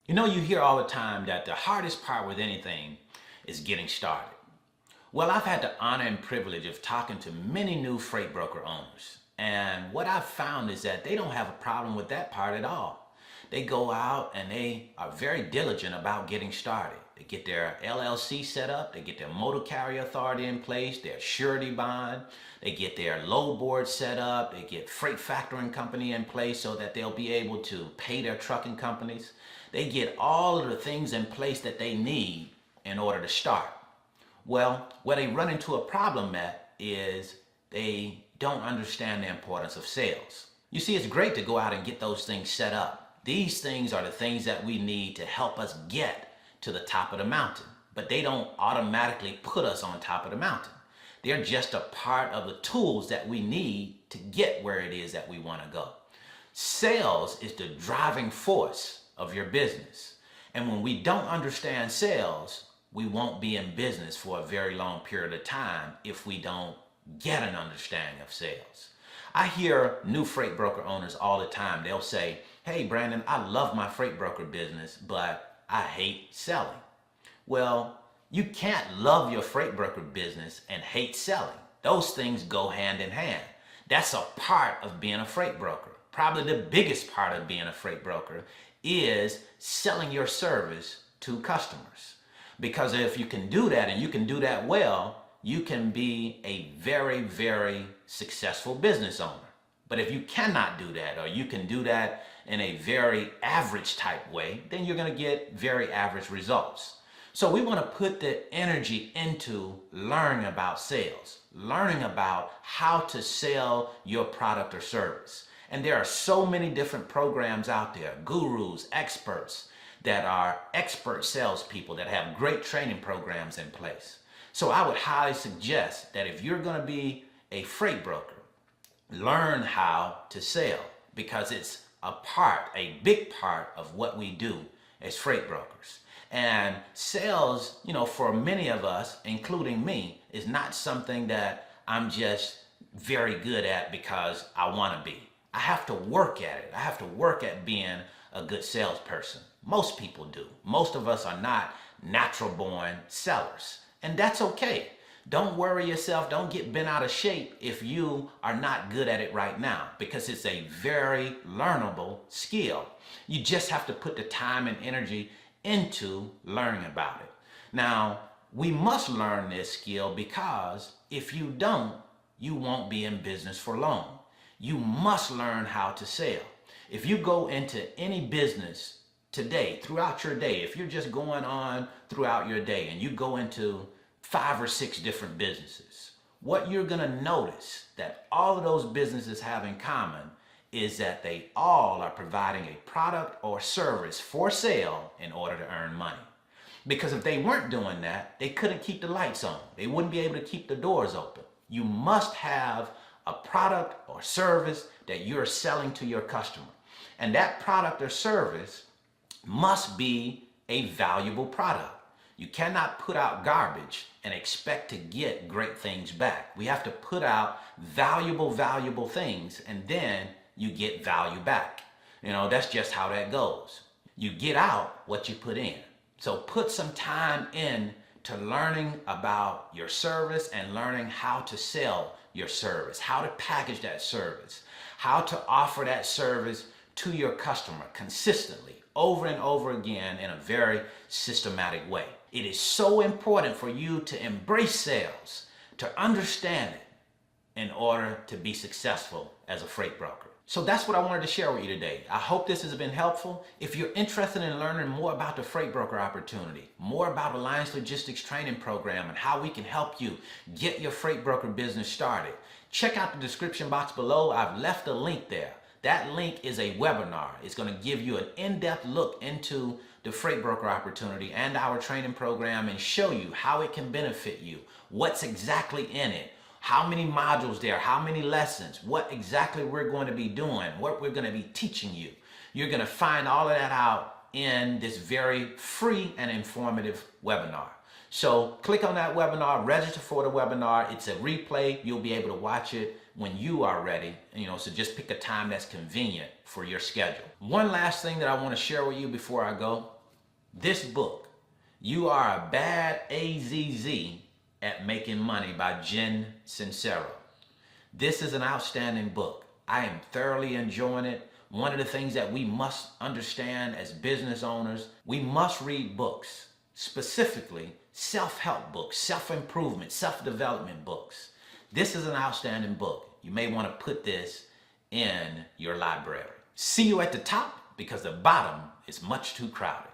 You know, you hear all the time that the hardest part with anything is getting started. Well, I've had the honor and privilege of talking to many new freight broker owners. And what I've found is that they don't have a problem with that part at all. They go out and they are very diligent about getting started. They get their LLC set up, they get their motor carrier authority in place, their surety bond, they get their load board set up, they get freight factoring company in place so that they'll be able to pay their trucking companies. They get all of the things in place that they need in order to start. Well, where they run into a problem at is they don't understand the importance of sales. You see, it's great to go out and get those things set up. These things are the things that we need to help us get to the top of the mountain, but they don't automatically put us on top of the mountain. They're just a part of the tools that we need to get where it is that we want to go. Sales is the driving force of your business. And when we don't understand sales, we won't be in business for a very long period of time if we don't get an understanding of sales. I hear new freight broker owners all the time. They'll say, "Hey Brandon, I love my freight broker business, but I hate selling." Well, you can't love your freight broker business and hate selling. Those things go hand in hand. That's a part of being a freight broker. Probably the biggest part of being a freight broker is selling your service to customers. Because if you can do that and you can do that well, you can be a very, very successful business owner. But if you cannot do that, or you can do that in a very average type way, then you're going to get very average results. So we want to put the energy into learning about sales, learning about how to sell your product or service. And there are so many different programs out there, gurus, experts that are expert salespeople that have great training programs in place. So I would highly suggest that if you're going to be a freight broker, learn how to sell, because it's a big part of what we do as freight brokers. And sales, for many of us, including me, is not something that I'm just very good at because I want to be. I have to work at it. I have to work at being a good salesperson. Most people do. Most of us are not natural born sellers. And that's okay. Don't worry yourself. Don't get bent out of shape if you are not good at it right now, because it's a very learnable skill. You just have to put the time and energy into learning about it. Now, we must learn this skill, because if you don't, you won't be in business for long. You must learn how to sell. If you go into any business today, throughout your day, if you're just going on throughout your day and you go into 5 or 6 different businesses, what you're going to notice that all of those businesses have in common is that they all are providing a product or service for sale in order to earn money. Because if they weren't doing that, they couldn't keep the lights on. They wouldn't be able to keep the doors open. You must have a product or service that you're selling to your customer. And that product or service must be a valuable product. You cannot put out garbage and expect to get great things back. We have to put out valuable things, and then you get value back. That's just how that goes. You get out what you put in. So put some time in to learning about your service and learning how to sell your service, how to package that service, how to offer that service to your customer consistently, over and over again, in a very systematic way. It is so important for you to embrace sales, to understand it, in order to be successful as a freight broker. So that's what I wanted to share with you today. I hope this has been helpful. If you're interested in learning more about the freight broker opportunity, more about Alliance Logistics training program and how we can help you get your freight broker business started, check out the description box below. I've left a link there. That link is a webinar. It's going to give you an in-depth look into the freight broker opportunity and our training program, and show you how it can benefit you, what's exactly in it, how many modules there, how many lessons, what exactly we're going to be doing, what we're going to be teaching you. You're going to find all of that out in this very free and informative webinar. So click on that webinar, register for the webinar. It's a replay. You'll be able to watch it when you are ready, so just pick a time that's convenient for your schedule. One last thing that I want to share with you before I go This book, You Are a Bad AZZ at Making Money by Jen Sincero. This is an outstanding book. I am thoroughly enjoying it. One of the things that we must understand as business owners, we must read books, specifically self-help books, self-improvement, self-development books. This is an outstanding book. You may want to put this in your library. See you at the top, because the bottom is much too crowded.